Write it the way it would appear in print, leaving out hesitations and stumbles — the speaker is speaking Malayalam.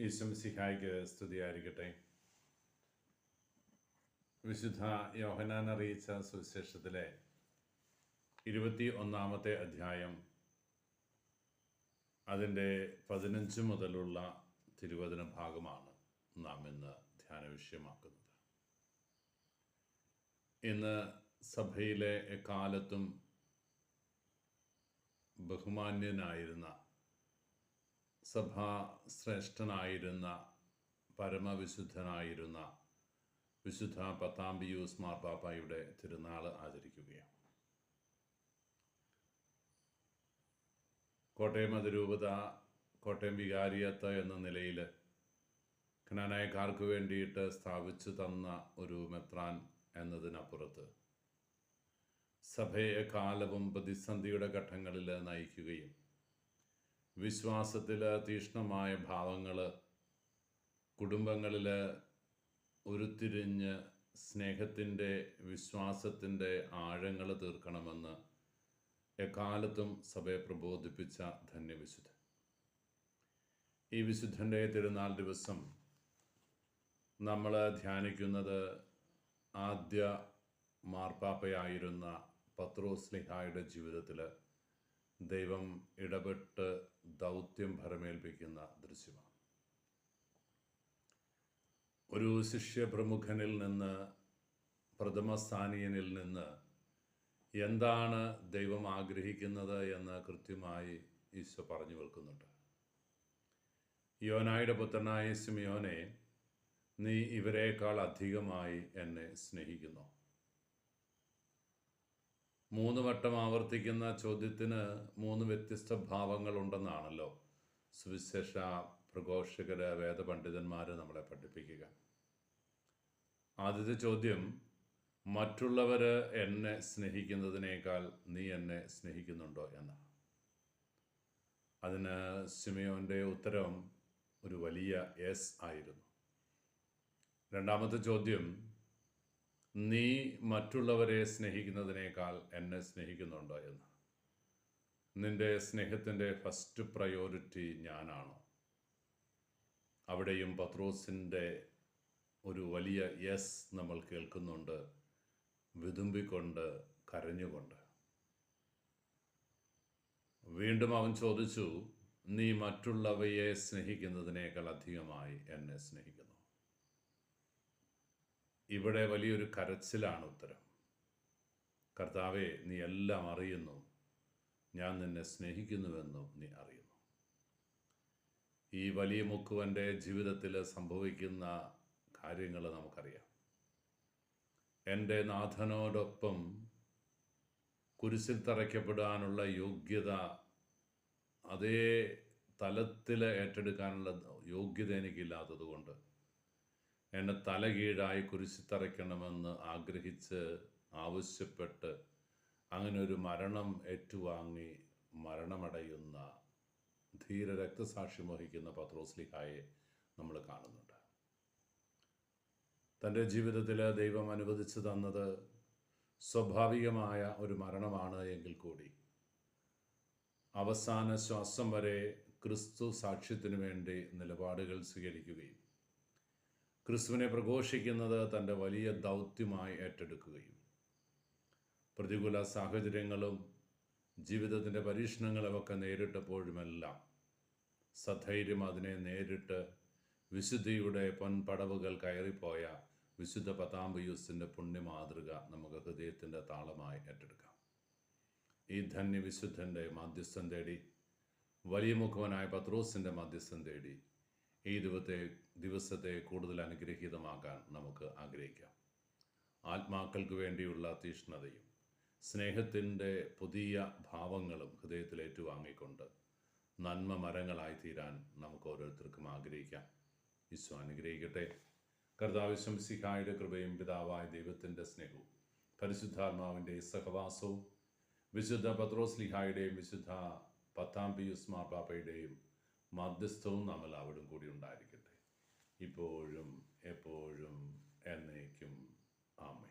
ഈശ്വംസിഹായ്ക്ക് സ്തുതിയായിരിക്കട്ടെ. വിശുദ്ധ യോഹന്നാൻ അറിയിച്ച സുവിശേഷത്തിലെ 21-ാമത്തെ അധ്യായം, അതിൻ്റെ 15 മുതലുള്ള തിരുവചന ഭാഗമാണ് നാം ഇന്ന് ധ്യാന വിഷയമാക്കുന്നത്. ഇന്ന് സഭയിലെ എക്കാലത്തും ബഹുമാന്യനായിരുന്ന, സഭാശ്രേഷ്ഠനായിരുന്ന, പരമവിശുദ്ധനായിരുന്ന വിശുദ്ധ പത്താം പിയൂസ് മാർപ്പാപ്പായുടെ തിരുനാൾ ആചരിക്കുകയാണ്. കോട്ടയം അതിരൂപത, കോട്ടയം വികാരിയത്ത് എന്ന നിലയിൽ ജ്ഞാനായക്കാർക്ക് വേണ്ടിയിട്ട് സ്ഥാപിച്ചു തന്ന ഒരു മെത്രാൻ എന്നതിനപ്പുറത്ത് സഭയെ കാലവും പ്രതിസന്ധിയുടെ ഘട്ടങ്ങളിൽ നയിക്കുകയും വിശ്വാസത്തിൽ തീക്ഷ്ണമായ ഭാവങ്ങൾ കുടുംബങ്ങളിൽ ഉരുത്തിരിഞ്ഞ് സ്നേഹത്തിൻ്റെ, വിശ്വാസത്തിൻ്റെ ആഴങ്ങൾ തീർക്കണമെന്ന് എക്കാലത്തും സഭയെ പ്രബോധിപ്പിച്ച ധന്യവിശുദ്ധൻ. ഈ വിശുദ്ധൻ്റെ തിരുനാൾ ദിവസം നമ്മൾ ധ്യാനിക്കുന്നത് ആദ്യ മാർപ്പാപ്പയായിരുന്ന പത്രോസ്ലിഹായുടെ ജീവിതത്തിൽ ദൈവം ഇടപെട്ട് ദൗത്യം ഭരമേൽപ്പിക്കുന്ന ദൃശ്യമാണ്. ഒരു ശിഷ്യപ്രമുഖനിൽ നിന്ന്, പ്രഥമസ്ഥാനീയനിൽ നിന്ന് എന്താണ് ദൈവം ആഗ്രഹിക്കുന്നത് എന്ന് കൃത്യമായി ഈശോ പറഞ്ഞു വെക്കുന്നുണ്ട്. യോനായുടെ പുത്രനായ ശിമയോനെ, നീ ഇവരെക്കാൾ അധികമായി എന്നെ സ്നേഹിക്കുന്നു. 3 വട്ടം ആവർത്തിക്കുന്ന ചോദ്യത്തിന് 3 വ്യത്യസ്ത ഭാവങ്ങളുണ്ടെന്നാണല്ലോ സുവിശേഷ പ്രഘോഷകര്, വേദപണ്ഡിതന്മാർ നമ്മളെ പഠിപ്പിക്കുക. ആദ്യത്തെ ചോദ്യം, മറ്റുള്ളവർ എന്നെ സ്നേഹിക്കുന്നതിനേക്കാൾ നീ എന്നെ സ്നേഹിക്കുന്നുണ്ടോ എന്നാണ്. അതിന് ശിമയോൻ്റെ ഉത്തരം ഒരു വലിയ യെസ് ആയിരുന്നു. രണ്ടാമത്തെ ചോദ്യം, നീ മറ്റുള്ളവരെ സ്നേഹിക്കുന്നതിനേക്കാൾ എന്നെ സ്നേഹിക്കുന്നുണ്ടോ എന്ന്. നിന്റെ സ്നേഹത്തിൻ്റെ ഫസ്റ്റ് പ്രയോറിറ്റി ഞാനാണോ? അവിടെയും പത്രോസിൻ്റെ ഒരു വലിയ യെസ് നമ്മൾ കേൾക്കുന്നുണ്ട്, വിതുമ്പിക്കൊണ്ട്, കരഞ്ഞുകൊണ്ട്. വീണ്ടും അവൻ ചോദിച്ചു, നീ മറ്റുള്ളവയെ സ്നേഹിക്കുന്നതിനേക്കാൾ അധികമായി എന്നെ സ്നേഹിക്കുന്നു. ഇവിടെ വലിയൊരു കരച്ചിലാണ് ഉത്തരം. കർത്താവേ, നീ എല്ലാം അറിയുന്നു, ഞാൻ നിന്നെ സ്നേഹിക്കുന്നുവെന്നും നീ അറിയുന്നു. ഈ വലിയ മുക്കുവൻ്റെ ജീവിതത്തിൽ സംഭവിക്കുന്ന കാര്യങ്ങൾ നമുക്കറിയാം. എൻ്റെ നാഥനോടൊപ്പം കുരിശിൽ തറയ്ക്കപ്പെടാനുള്ള യോഗ്യത, അതേ തലത്തിൽ ഏറ്റെടുക്കാനുള്ള യോഗ്യത എനിക്കില്ലാത്തത് കൊണ്ട് എന്നെ തലകീഴായി കുരിശിൽ തറയ്ക്കണമെന്ന് ആഗ്രഹിച്ച്, ആവശ്യപ്പെട്ട് അങ്ങനെ ഒരു മരണം ഏറ്റുവാങ്ങി മരണമടയുന്ന ധീര രക്തസാക്ഷ്യം വഹിക്കുന്ന പത്രോസ്ലിഹായെ നമ്മൾ കാണുന്നുണ്ട്. തൻ്റെ ജീവിതത്തിൽ ദൈവം അനുവദിച്ചു തന്നത് സ്വാഭാവികമായ ഒരു മരണമാണ് എങ്കിൽ കൂടി അവസാന ശ്വാസം വരെ ക്രിസ്തു സാക്ഷ്യത്തിനു വേണ്ടി നിലപാടുകൾ സ്വീകരിക്കുകയും ക്രിസ്തുവിനെ പ്രഘോഷിക്കുന്നത് തൻ്റെ വലിയ ദൗത്യമായി ഏറ്റെടുക്കുകയും പ്രതികൂല സാഹചര്യങ്ങളും ജീവിതത്തിൻ്റെ പരീക്ഷണങ്ങളുമൊക്കെ നേരിട്ടപ്പോഴുമെല്ലാം സധൈര്യം അതിനെ നേരിട്ട് വിശുദ്ധിയുടെ പൊൻപടവുകൾ കയറിപ്പോയ വിശുദ്ധ പത്താം പിയൂസിൻ്റെ പുണ്യമാതൃക നമുക്ക് ഹൃദയത്തിൻ്റെ താളമായി ഏറ്റെടുക്കാം. ഈ ധന്യവിശുദ്ധൻ്റെ മാധ്യസ്ഥം തേടി, വലിയ മുഖവനായ പത്രോസിൻ്റെ മാധ്യസ്ഥം തേടി ഈ ദിവസത്തെ കൂടുതൽ അനുഗ്രഹീതമാക്കാൻ നമുക്ക് ആഗ്രഹിക്കാം. ആത്മാക്കൾക്ക് വേണ്ടിയുള്ള തീഷ്ണതയും സ്നേഹത്തിൻ്റെ പുതിയ ഭാവങ്ങളും ഹൃദയത്തിൽ ഏറ്റുവാങ്ങിക്കൊണ്ട് നന്മ മരങ്ങളായി തീരാൻ നമുക്ക് ഓരോരുത്തർക്കും ആഗ്രഹിക്കാം. ഈശോ അനുഗ്രഹിക്കട്ടെ. കർത്താവ് ശംസിഹായുടെ കൃപയും പിതാവായ ദൈവത്തിൻ്റെ സ്നേഹവും പരിശുദ്ധാത്മാവിൻ്റെ സഹവാസവും വിശുദ്ധ പത്രോസ്ലിഹായുടെയും വിശുദ്ധ പത്താം പിയൂസ് മാർപ്പാപ്പയുടെയും മധ്യസ്ഥവും നമ്മൾ അവിടും കൂടി ഉണ്ടായിരിക്കട്ടെ, ഇപ്പോഴും എപ്പോഴും എന്നേക്കും. ആമേൻ.